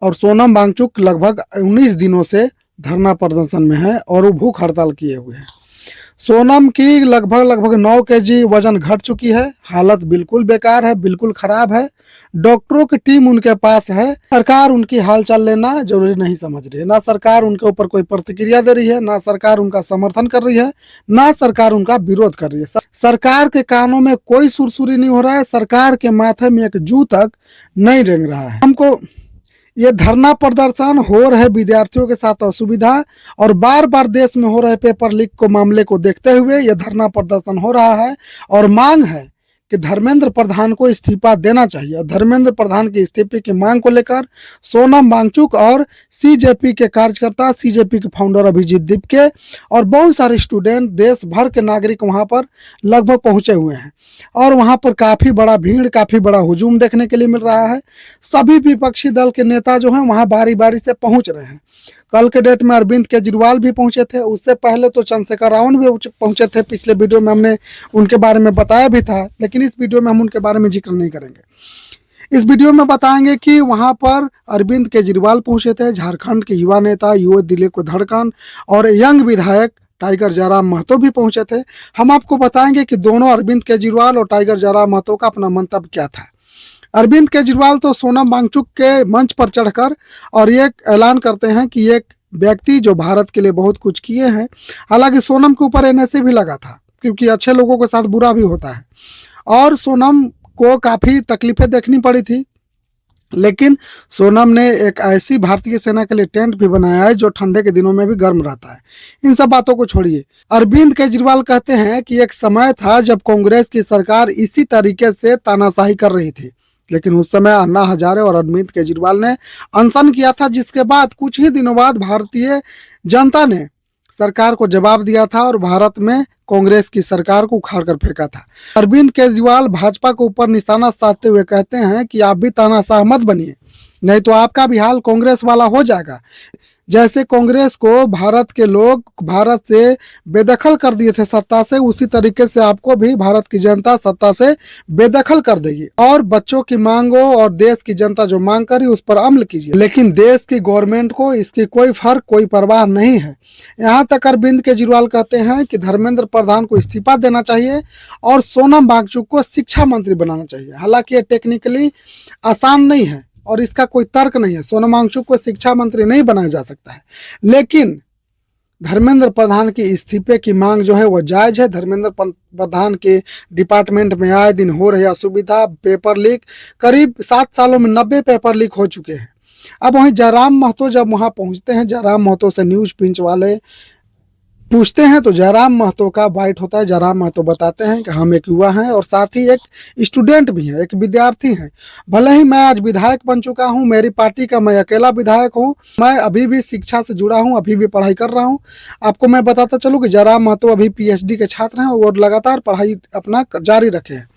और सोनम वांगचुक लगभग 19 दिनों से धरना प्रदर्शन में है और वो भूख हड़ताल किए हुए हैं। सोनम की लगभग 9 kg वजन घट चुकी है। हालत बिल्कुल बेकार है, बिल्कुल खराब है। डॉक्टरों की टीम उनके पास है। सरकार उनकी हालचाल लेना जरूरी नहीं समझ रही है। ना सरकार उनके ऊपर कोई प्रतिक्रिया दे रही है, ना सरकार उनका समर्थन कर रही है, ना सरकार उनका विरोध कर रही है। सरकार के कानों में कोई सुरसुरी नहीं हो रहा है। सरकार के माथे में एक जू तक नहीं रेंग रहा है। हमको ये धरना प्रदर्शन हो रहे विद्यार्थियों के साथ असुविधा और बार बार देश में हो रहे पेपर लीक को मामले को देखते हुए ये धरना प्रदर्शन हो रहा है और मांग है कि धर्मेंद्र प्रधान को इस्तीफा देना चाहिए। और धर्मेंद्र प्रधान के इस्तीफे की मांग को लेकर सोनम वांगचुक और सीजेपी के कार्यकर्ता, सीजेपी के फाउंडर अभिजीत दीपके और बहुत सारे स्टूडेंट, देश भर के नागरिक वहां पर लगभग पहुंचे हुए हैं और वहां पर काफी बड़ा भीड़, काफी बड़ा हुजूम देखने के लिए मिल रहा है। सभी विपक्षी दल के नेता जो हैं वहां बारी बारी से पहुंच रहे हैं। कल के डेट में अरविंद केजरीवाल भी पहुंचे थे, उससे पहले तो चंद्रशेखर रावण भी पहुंचे थे। पिछले वीडियो में हमने उनके बारे में बताया भी था, लेकिन इस वीडियो में हम उनके बारे में जिक्र नहीं करेंगे। इस वीडियो में बताएंगे कि वहां पर अरविंद केजरीवाल पहुंचे थे, झारखंड के युवा नेता, युवा दिल को धड़कन और यंग विधायक टाइगर जयराम महतो भी पहुंचे थे। हम आपको बताएंगे कि दोनों अरविंद केजरीवाल और टाइगर जयराम महतो का अपना मंतव्य क्या था। अरविंद केजरीवाल तो सोनम वांगचुक के मंच पर चढ़कर और ये ऐलान करते हैं कि एक व्यक्ति जो भारत के लिए बहुत कुछ किए हैं। हालांकि सोनम के ऊपर एनएसए भी लगा था, क्योंकि अच्छे लोगों के साथ बुरा भी होता है और सोनम को काफी तकलीफें देखनी पड़ी थी। लेकिन सोनम ने एक ऐसी भारतीय सेना के लिए टेंट भी बनाया है जो ठंडे के दिनों में भी गर्म रहता है। इन सब बातों को छोड़िए, अरविंद केजरीवाल कहते हैं कि एक समय था जब कांग्रेस की सरकार इसी तरीके से तानाशाही कर रही थी, लेकिन उस समय अन्ना हजारे और अरविंद केजरीवाल ने अनशन किया था, जिसके बाद कुछ ही दिनों बाद भारतीय जनता ने सरकार को जवाब दिया था और भारत में कांग्रेस की सरकार को उखाड़ कर फेंका था। अरविंद केजरीवाल भाजपा के ऊपर निशाना साधते हुए कहते हैं कि आप भी तानाशाह मत बनिए, नहीं तो आपका भी हाल कांग्रेस वाला हो जाएगा। जैसे कांग्रेस को भारत के लोग भारत से बेदखल कर दिए थे सत्ता से, उसी तरीके से आपको भी भारत की जनता सत्ता से बेदखल कर देगी और बच्चों की मांगों और देश की जनता जो मांग करी उस पर अमल कीजिए। लेकिन देश की गवर्नमेंट को इसकी कोई फर्क, कोई परवाह नहीं है। यहाँ तक अरविंद केजरीवाल कहते हैं कि धर्मेंद्र प्रधान को इस्तीफा देना चाहिए और सोनम वांगचुक को शिक्षा मंत्री बनाना चाहिए। हालांकि ये टेक्निकली आसान नहीं है और इसका कोई तर्क नहीं है। सोनम वांगचुक को शिक्षा मंत्री नहीं बनाया जा सकता है, लेकिन धर्मेंद्र प्रधान की इस्तीफे की मांग जो है वो जायज है। धर्मेंद्र प्रधान के डिपार्टमेंट में आए दिन हो रही असुविधा, पेपर लीक, करीब 7 सालों में 90 पेपर लीक हो चुके हैं। अब वहीं जयराम महतो जब वहां पहुंचते हैं, जयराम महतो से न्यूज पिंच वाले पूछते हैं तो जयराम महतो का बाइट होता है। जयराम महतो बताते हैं कि हम एक युवा हैं और साथ ही एक स्टूडेंट भी हैं, एक विद्यार्थी हैं। भले ही मैं आज विधायक बन चुका हूं, मेरी पार्टी का मैं अकेला विधायक हूं, मैं अभी भी शिक्षा से जुड़ा हूं, अभी भी पढ़ाई कर रहा हूं। आपको मैं बताता चलूं कि जयराम महतो अभी पीएचडी के छात्र हैं और लगातार पढ़ाई अपना जारी रखे हैं।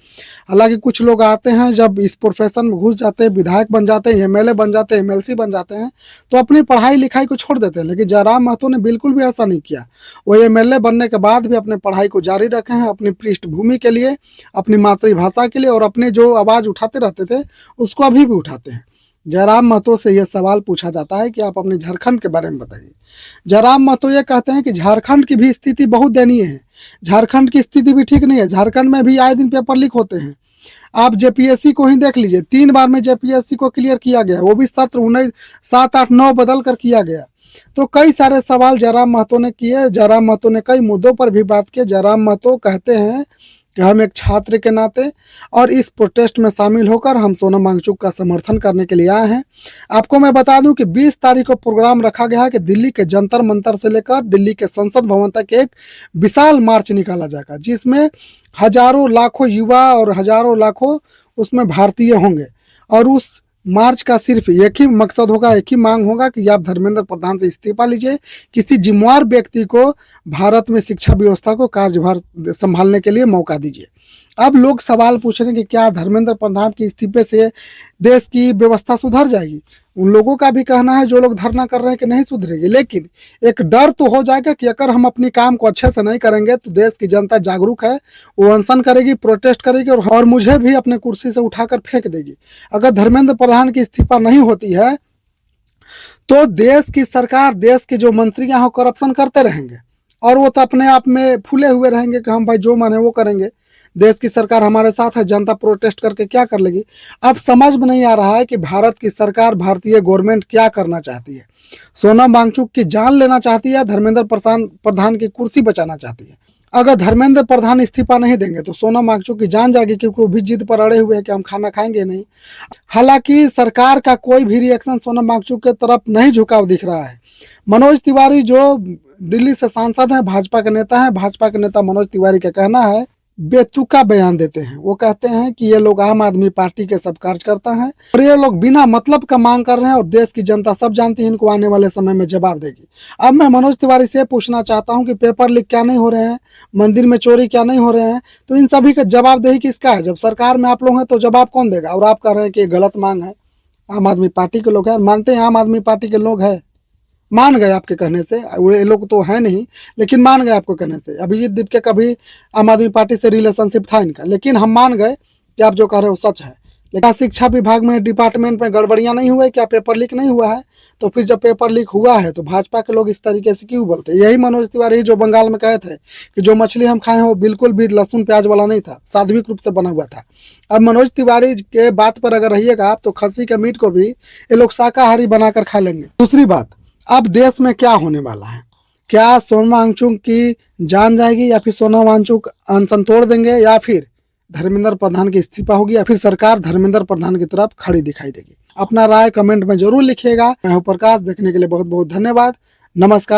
हालांकि कुछ लोग आते हैं, जब इस प्रोफेशन में घुस जाते हैं, विधायक बन जाते हैं, एमएलए बन जाते हैं, एमएलसी बन जाते हैं, तो अपनी पढ़ाई लिखाई को छोड़ देते हैं। लेकिन जयराम महतो ने बिल्कुल भी ऐसा नहीं किया। वो एमएलए बनने के बाद भी अपने पढ़ाई को जारी रखे हैं, अपनी पृष्ठभूमि के लिए, अपनी मातृभाषा के लिए, और अपने जो आवाज उठाते रहते थे उसको अभी भी उठाते हैं। जयराम महतो से यह सवाल पूछा जाता है कि आप अपने झारखंड के बारे में बताइए। जयराम महतो ये कहते हैं कि झारखंड की भी स्थिति बहुत दयनीय है, झारखंड की स्थिति भी ठीक नहीं है। झारखंड में भी आए दिन पेपर लीक होते हैं। आप जेपीएससी को ही देख लीजिए, 3 बार में जेपीएससी को क्लियर किया गया, वो भी सत्र 19, 7, 8, 9 बदल कर किया गया। तो कई सारे सवाल जयराम महतो ने किए। जयराम महतो ने कई मुद्दों पर भी बात की। जयराम महतो कहते हैं कि हम एक छात्र के नाते और इस प्रोटेस्ट में शामिल होकर हम सोनम वांगचुक का समर्थन करने के लिए आए हैं। आपको मैं बता दूं कि 20 तारीख को प्रोग्राम रखा गया है कि दिल्ली के जंतर मंतर से लेकर दिल्ली के संसद भवन तक एक विशाल मार्च निकाला जाएगा, जिसमें हजारों लाखों युवा और हजारों लाखों उसमें भारतीय होंगे। और उस मार्च का सिर्फ एक ही मकसद होगा, एक ही मांग होगा कि आप धर्मेंद्र प्रधान से इस्तीफा लीजिए, किसी जिम्मेवार व्यक्ति को भारत में शिक्षा व्यवस्था को कार्यभार संभालने के लिए मौका दीजिए। अब लोग सवाल पूछ रहे हैं कि क्या धर्मेंद्र प्रधान के इस्तीफे से देश की व्यवस्था सुधर जाएगी। उन लोगों का भी कहना है, जो लोग धरना कर रहे हैं, कि नहीं सुधरेगी, लेकिन एक डर तो हो जाएगा कि अगर हम अपनी काम को अच्छे से नहीं करेंगे तो देश की जनता जागरूक है, वो अनशन करेगी, प्रोटेस्ट करेगी और मुझे भी अपने कुर्सी से उठाकर फेंक देगी। अगर धर्मेंद्र प्रधान की इस्तीफा नहीं होती है तो देश की सरकार, देश के जो मंत्री यहाँ करप्शन करते रहेंगे और वो तो अपने आप में फूले हुए रहेंगे कि हम भाई जो मन है वो करेंगे, देश की सरकार हमारे साथ है, जनता प्रोटेस्ट करके क्या कर लेगी। अब समझ में नहीं आ रहा है कि भारत की सरकार, भारतीय गवर्नमेंट क्या करना चाहती है। सोनम वांगचुक की जान लेना चाहती है, धर्मेंद्र प्रधान की कुर्सी बचाना चाहती है। अगर धर्मेंद्र प्रधान इस्तीफा नहीं देंगे तो सोनम वांगचुक की जान जाएगी, क्योंकि वो भी जिद पर अड़े हुए हैं कि हम खाना खाएंगे नहीं। हालांकि सरकार का कोई भी रिएक्शन सोनम वांगचुक के तरफ नहीं झुकाव दिख रहा है। मनोज तिवारी जो दिल्ली से सांसद हैं, भाजपा के नेता हैं, भाजपा के नेता मनोज तिवारी का कहना है, बेतुका बयान देते हैं। वो कहते हैं कि ये लोग आम आदमी पार्टी के सब कार्यकर्ता हैं और ये लोग बिना मतलब का मांग कर रहे हैं और देश की जनता सब जानती है इनको आने वाले समय में जवाब देगी। अब मैं मनोज तिवारी से पूछना चाहता हूं कि पेपर लीक क्या नहीं हो रहे हैं, मंदिर में चोरी क्या नहीं हो रहे हैं, तो इन सभी का जवाबदेही किसका है? जब सरकार में आप लोग हैं तो जवाब कौन देगा? और आप कह रहे हैं कि ये गलत मांग है, आम आदमी पार्टी के लोग हैं, मानते हैं आम आदमी पार्टी के लोग हैं, मान गए आपके कहने से, ये लोग तो है नहीं लेकिन मान गए आपको कहने से। अभिजीत दीप के कभी आम आदमी पार्टी से रिलेशनशिप था इनका, लेकिन हम मान गए कि आप जो कह रहे हो सच है। लेकिन शिक्षा विभाग में, डिपार्टमेंट में गड़बड़ियां नहीं हुआ है? क्या पेपर लीक नहीं हुआ है? तो फिर जब पेपर लीक हुआ है तो भाजपा के लोग इस तरीके से क्यों बोलते हैं? यही मनोज तिवारी जो बंगाल में कहे थे कि जो मछली हम खाए हैं वो बिल्कुल भी लहसुन प्याज वाला नहीं था, सात्विक रूप से बना हुआ था। अब मनोज तिवारी के बात पर अगर रहिएगा आप तो खस्सी के मीट को भी ये लोग शाकाहारी बनाकर खा लेंगे। दूसरी बात, अब देश में क्या होने वाला है? क्या सोनम वांगचुक की जान जाएगी, या फिर सोनम वांगचुक अनशन तोड़ देंगे, या फिर धर्मेंद्र प्रधान की इस्तीफा होगी, या फिर सरकार धर्मेंद्र प्रधान की तरफ खड़ी दिखाई देगी? अपना राय कमेंट में जरूर लिखिएगा। मैं हूं प्रकाश, देखने के लिए बहुत बहुत धन्यवाद। नमस्कार।